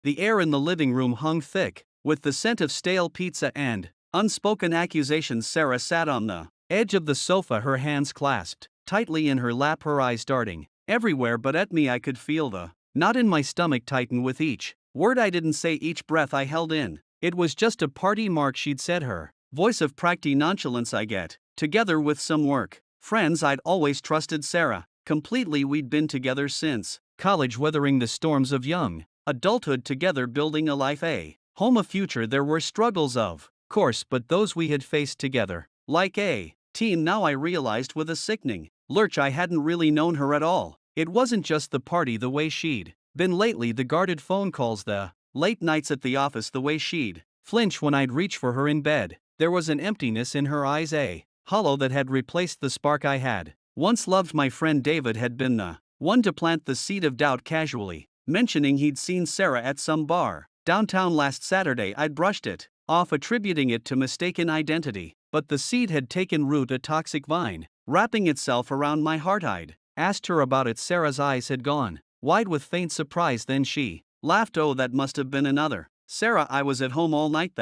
The air in the living room hung thick, with the scent of stale pizza and unspoken accusations. Sarah sat on the edge of the sofa, her hands clasped tightly in her lap, her eyes darting everywhere but at me. I could feel the knot in my stomach tighten with each word I didn't say, each breath I held in. It was just a party, Mark, she'd said, her voice of practiced nonchalance. I get together with some work friends I'd always trusted Sarah completely. We'd been together since college, weathering the storms of young adulthood together, building a life, a home, a future. There were struggles, of course, but those we had faced together like a team. Now I realized with a sickening lurch I hadn't really known her at all. It wasn't just the party, the way she'd been lately, the guarded phone calls, the late nights at the office, the way she'd flinch when I'd reach for her in bed. There was an emptiness in her eyes, a hollow that had replaced the spark I had once loved. My friend David had been the one to plant the seed of doubt, casually mentioning he'd seen Sarah at some bar downtown last Saturday. I'd brushed it off, attributing it to mistaken identity, but the seed had taken root, a toxic vine wrapping itself around my heart. I'd asked her about it. Sarah's eyes had gone wide with faint surprise, then she laughed. Oh, that must have been another Sarah. I was at home all night.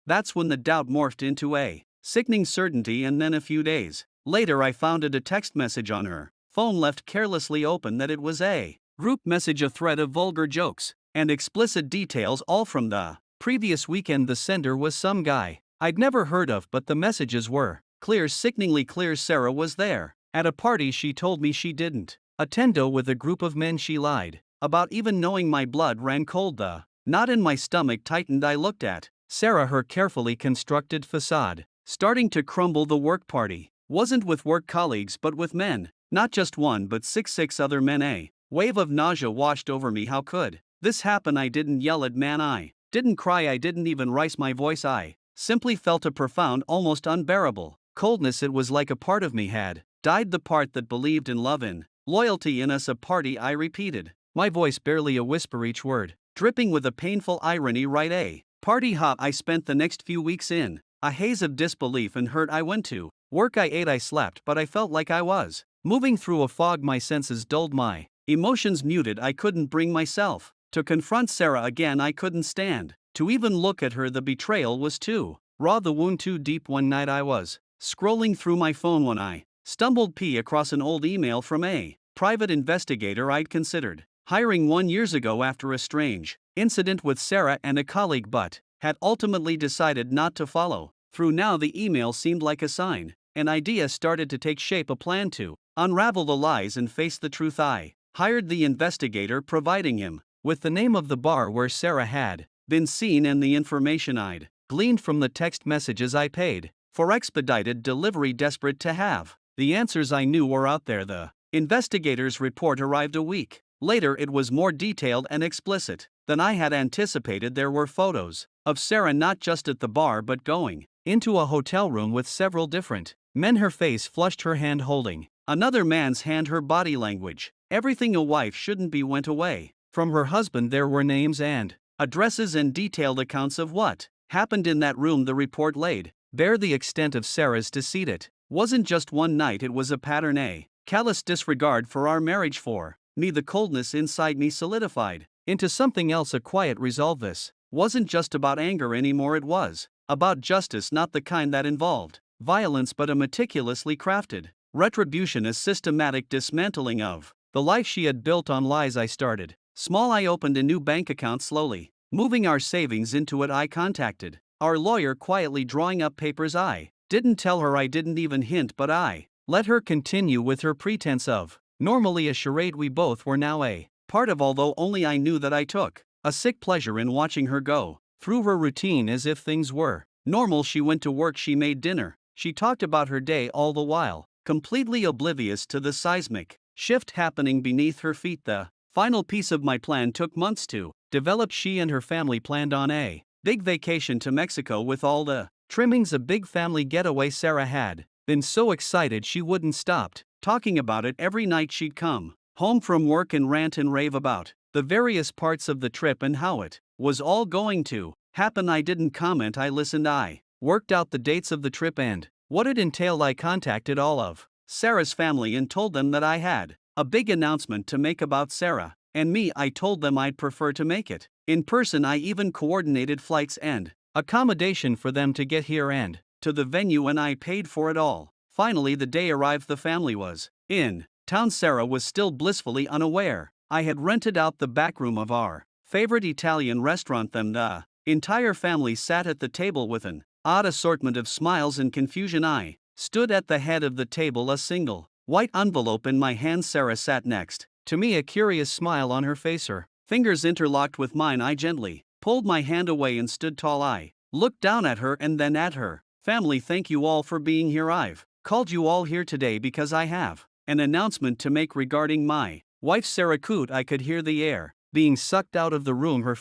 That's when the doubt morphed into a sickening certainty, and then a few days later I found a text message on her phone left carelessly open, that it was a group message, a thread of vulgar jokes and explicit details, all from the previous weekend. The sender was some guy I'd never heard of, but the messages were clear, sickeningly clear. Sarah was there at a party she told me she didn't attend, with a group of men she lied about even knowing. My blood ran cold, the knot in my stomach tightened. I looked at Sarah, her carefully constructed facade starting to crumble. The work party wasn't with work colleagues but with men, not just one but six other men. A wave of nausea washed over me. How could this happen? I didn't yell at man, I didn't cry, I didn't even raise my voice. I simply felt a profound, almost unbearable coldness. It was like a part of me had died, the part that believed in love and loyalty in us. A party, I repeated, my voice barely a whisper, each word dripping with a painful irony. Right, a party, hop. I spent the next few weeks in a haze of disbelief and hurt. I went to work, I ate, I slept, but I felt like I was moving through a fog. My senses dulled, my emotions muted. I couldn't bring myself to confront Sarah again. I couldn't stand to even look at her. The betrayal was too raw, the wound too deep. One night I was scrolling through my phone when I stumbled across an old email from a private investigator I'd considered hiring 1 year ago after a strange incident with Sarah and a colleague, but had ultimately decided not to follow through. Now the email seemed like a sign. An idea started to take shape, a plan to unravel the lies and face the truth. I hired the investigator, providing him with the name of the bar where Sarah had been seen and the information I'd gleaned from the text messages. I paid for expedited delivery, desperate to have the answers I knew were out there. The investigator's report arrived a week later. It was more detailed and explicit than I had anticipated. There were photos of Sarah not just at the bar but going into a hotel room with several different men, her face flushed, her hand holding another man's hand, her body language, everything a wife shouldn't be, went away from her husband. There were names and addresses and detailed accounts of what happened in that room. The report laid bare the extent of Sarah's deceit. It wasn't just one night, it was a pattern, a callous disregard for our marriage. For me, the coldness inside me solidified into something else, a quiet resolve. This wasn't just about anger anymore, it was about justice, not the kind that involved violence but a meticulously crafted retribution, a systematic dismantling of the life she had built on lies. I started small. I opened a new bank account, slowly moving our savings into it. I contacted our lawyer, quietly drawing up papers. I didn't tell her, I didn't even hint, but I let her continue with her pretense of normally, a charade we both were now a part of, although only I knew that I took a sick pleasure in watching her go through her routine as if things were normal. She went to work, she made dinner, she talked about her day, all the while completely oblivious to the seismic shift happening beneath her feet. The final piece of my plan took months to develop. She and her family planned on a big vacation to Mexico with all the trimmings, a big family getaway. Sarah had been so excited she wouldn't stop talking about it. Every night she'd come home from work and rant and rave about the various parts of the trip and how it was all going to happen. I didn't comment, I listened. I worked out the dates of the trip and what it entailed. I contacted all of Sarah's family and told them that I had a big announcement to make about Sarah and me. I told them I'd prefer to make it In person, I even coordinated flights and accommodation for them to get here and to the venue, and I paid for it all. Finally, the day arrived. The family was in town. Sarah was still blissfully unaware. I had rented out the back room of our favorite Italian restaurant. The entire family sat at the table with an odd assortment of smiles and confusion. I stood at the head of the table, a single white envelope in my hand. Sarah sat next to me, a curious smile on her face, her fingers interlocked with mine. I gently pulled my hand away and stood tall. I looked down at her and then at her family. Thank you all for being here. I've called you all here today because I have an announcement to make regarding my wife, Sarah Coote. I could hear the air being sucked out of the room. Her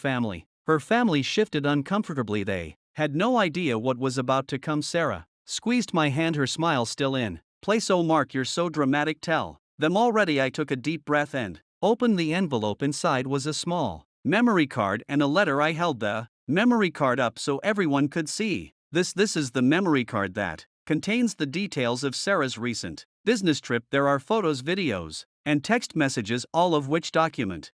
family shifted uncomfortably. They had no idea what was about to come. Sarah squeezed my hand, her smile still in place. Oh, Mark, you're so dramatic. Tell them already. I took a deep breath and opened the envelope. Inside was a small memory card and a letter. I held the memory card up so everyone could see. This is the memory card that contains the details of Sarah's recent business trip. There are photos, videos, and text messages, all of which document